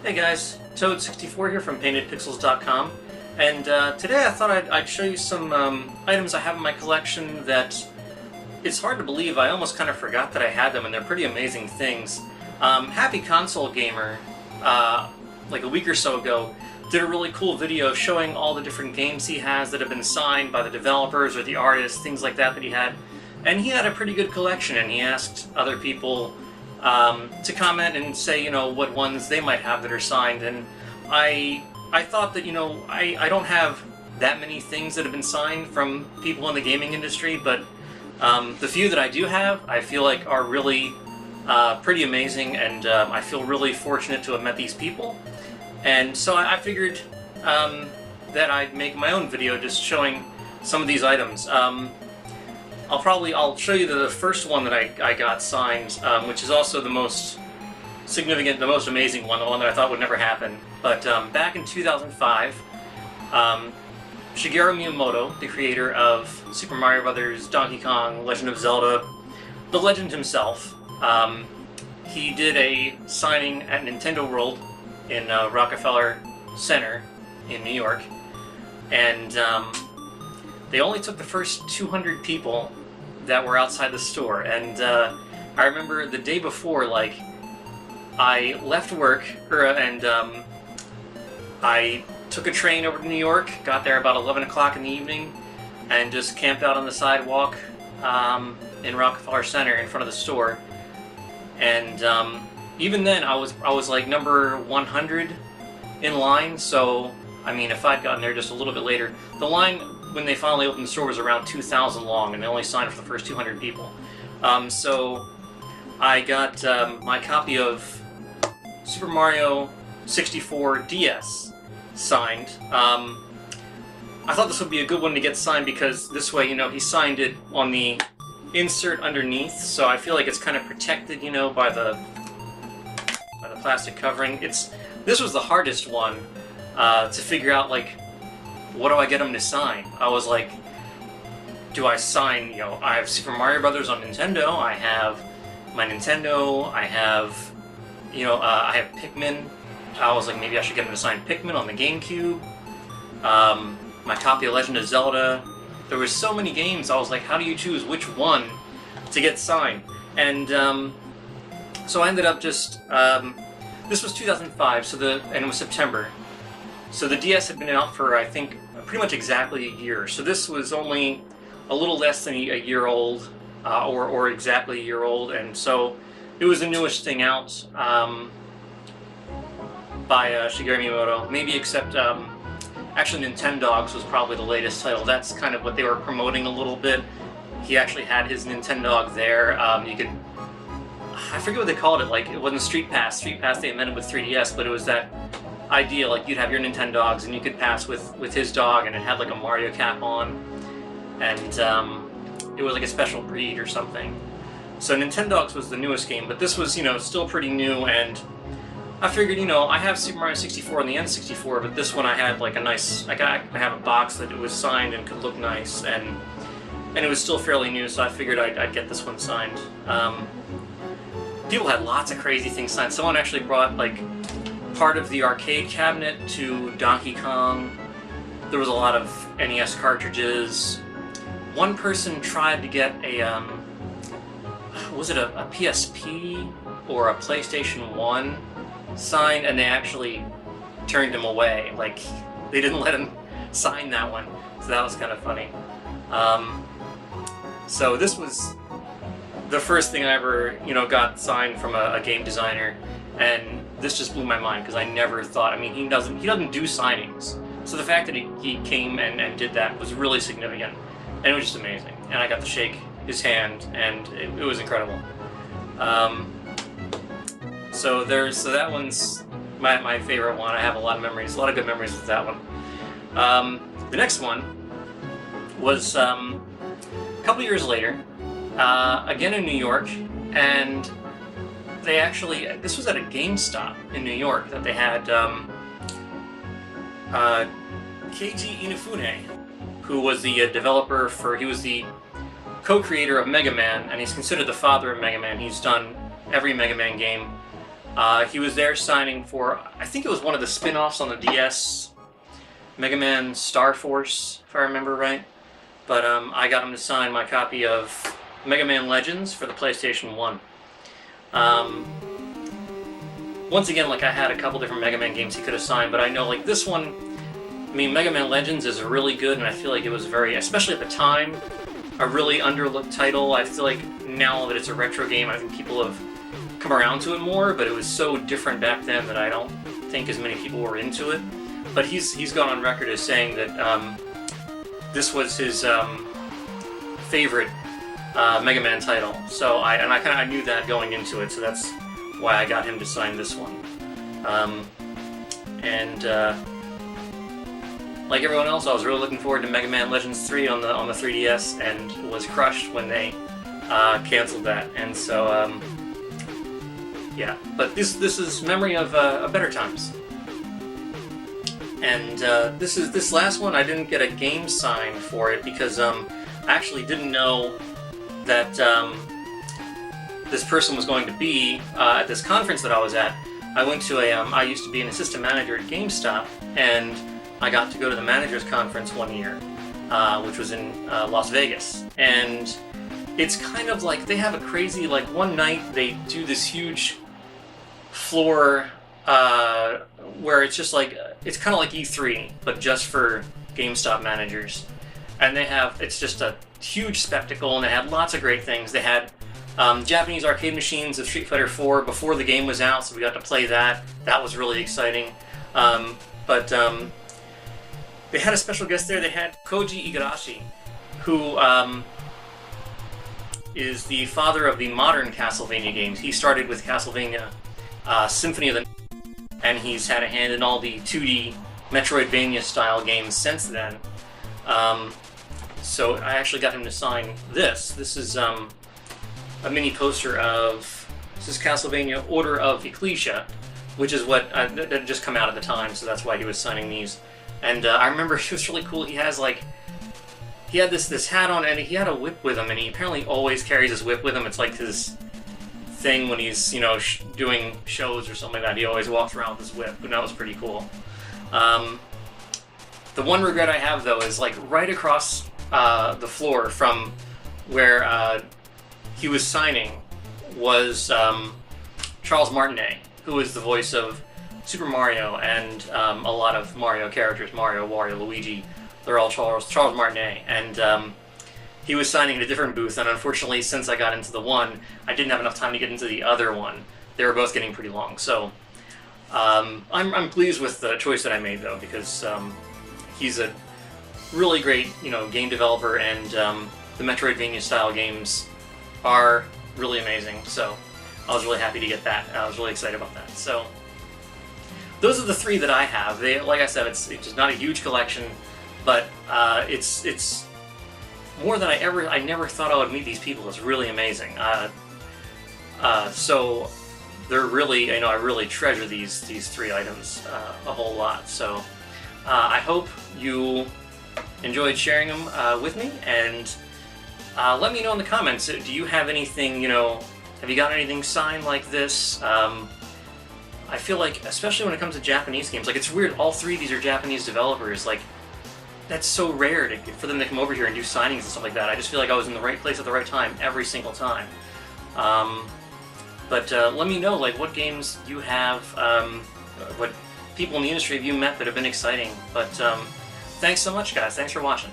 Hey guys, Toad64 here from PaintedPixels.com, and today I thought I'd show you some items I have in my collection that it's hard to believe. I almost kind of forgot that I had them, and they're pretty amazing things. Happy Console Gamer, like a week or so ago, did a really cool video showing all the different games he has that have been signed by the developers or the artists, things like that he had. And he had a pretty good collection, and he asked other people to comment and say, you know, what ones they might have that are signed. And I thought that, you know, I don't have that many things that have been signed from people in the gaming industry, but the few that I do have, I feel like are really pretty amazing, and I feel really fortunate to have met these people. And so I figured that I'd make my own video just showing some of these items. I'll show you the first one that I got signed, which is also the most significant, the most amazing one, the one that I thought would never happen. But back in 2005, Shigeru Miyamoto, the creator of Super Mario Bros., Donkey Kong, Legend of Zelda, the legend himself, he did a signing at Nintendo World in Rockefeller Center in New York, and they only took the first 200 people that were outside the store. And I remember the day before, like, I left work, and I took a train over to New York, got there about 11 o'clock in the evening, and just camped out on the sidewalk in Rockefeller Center in front of the store. And even then, I was like number 100 in line, so I mean, if I'd gotten there just a little bit later, the line when they finally opened the store was around 2,000 long, and they only signed for the first 200 people. So I got my copy of Super Mario 64 DS signed. I thought this would be a good one to get signed because this way, you know, he signed it on the insert underneath, so I feel like it's kind of protected, you know, by the plastic covering. This was the hardest one to figure out, like, what do I get him to sign? I was like, do I sign, you know, I have Super Mario Bros. On Nintendo, I have my Nintendo, I have, you know, I have Pikmin. I was like, maybe I should get him to sign Pikmin on the GameCube. My copy of Legend of Zelda. There was so many games, I was like, how do you choose which one to get signed? And so I ended up just, this was 2005, and it was September. So the DS had been out for, I think, pretty much exactly a year. So this was only a little less than a year old, or exactly a year old, and so it was the newest thing out by Shigeru Miyamoto. Maybe except, actually Nintendogs was probably the latest title. That's kind of what they were promoting a little bit. He actually had his Nintendog there. You could, I forget what they called it, like, it wasn't Street Pass. Street Pass they amended with 3DS, but it was that idea, like, you'd have your Nintendogs and you could pass with his dog, and it had like a Mario cap on, and it was like a special breed or something. So Nintendogs was the newest game, but this was, you know, still pretty new, and I figured, you know, I have Super Mario 64 on the N64, but this one I had like a nice, I have a box that it was signed and could look nice, and it was still fairly new, so I figured I'd get this one signed. People had lots of crazy things signed. Someone actually brought, like, part of the arcade cabinet to Donkey Kong. There was a lot of NES cartridges. One person tried to get a, was it a PSP or a PlayStation 1 signed, and they actually turned him away. Like, they didn't let him sign that one, so that was kind of funny. So this was the first thing I ever, you know, got signed from a game designer, and this just blew my mind because I never thought, I mean, he doesn't do signings, so the fact that he came and did that was really significant, and it was just amazing, and I got to shake his hand, and it was incredible. So that one's my favorite one. I have a lot of memories, a lot of good memories with that one. The next one was a couple years later, again in New York, and they actually, this was at a GameStop in New York that they had Keiji Inafune, who was the developer for, he was the co-creator of Mega Man, and he's considered the father of Mega Man. He's done every Mega Man game He was there signing for, I think it was one of the spin-offs on the DS, Mega Man Star Force, if I remember right. But I got him to sign my copy of Mega Man Legends for the PlayStation 1. Once again, like, I had a couple different Mega Man games he could have signed, but I know, like, this one, I mean, Mega Man Legends is really good, and I feel like it was very, especially at the time, a really underlooked title. I feel like now that it's a retro game, I think people have come around to it more, but it was so different back then that I don't think as many people were into it. But he's gone on record as saying that this was his favorite Mega Man title. So I knew that going into it, so that's why I got him to sign this one. Like everyone else, I was really looking forward to Mega Man Legends 3 on the 3DS, and was crushed when they canceled that. And so yeah, but this is memory of better times. And this last one, I didn't get a game sign for it because I actually didn't know that this person was going to be at this conference that I was at. I went to I used to be an assistant manager at GameStop, and I got to go to the managers conference one year, which was in Las Vegas. And it's kind of like they have a crazy, like, one night they do this huge floor where it's just like, it's kind of like E3, but just for GameStop managers. And it's just a huge spectacle, and they had lots of great things. They had Japanese arcade machines of Street Fighter 4 before the game was out, so we got to play that. That was really exciting. But they had a special guest there. They had Koji Igarashi, who is the father of the modern Castlevania games. He started with Castlevania Symphony of the Night, and he's had a hand in all the 2D Metroidvania-style games since then. So I actually got him to sign this. This is a mini poster of, this is Castlevania Order of Ecclesia, which is what that had just come out at the time, so that's why he was signing these. And I remember it was really cool. He has, like, he had this hat on, and he had a whip with him, and he apparently always carries his whip with him. It's like his thing when he's, you know, doing shows or something like that. He always walks around with his whip, and that was pretty cool. The one regret I have, though, is, like, right across the floor from where he was signing was Charles Martinet, who is the voice of Super Mario and a lot of Mario characters, Mario, Wario, Luigi. They're all Charles Martinet. And he was signing at a different booth, and unfortunately, since I got into the one, I didn't have enough time to get into the other one. They were both getting pretty long. So I'm pleased with the choice that I made, though, because he's a really great, you know, game developer, and the Metroidvania-style games are really amazing. So I was really happy to get that. I was really excited about that. So those are the three that I have. They, like I said, it's just not a huge collection, but it's more than I never thought I would meet these people. It's really amazing. So they're really, you know, I really treasure these three items a whole lot. So I hope you enjoyed sharing them with me, and let me know in the comments. Do you have anything, you know, have you gotten anything signed like this? I feel like, especially when it comes to Japanese games, like, it's weird, all three of these are Japanese developers. Like, that's so rare for them to come over here and do signings and stuff like that. I just feel like I was in the right place at the right time every single time. But let me know, like, what games you have, what people in the industry have you met that have been exciting. But thanks so much, guys. Thanks for watching.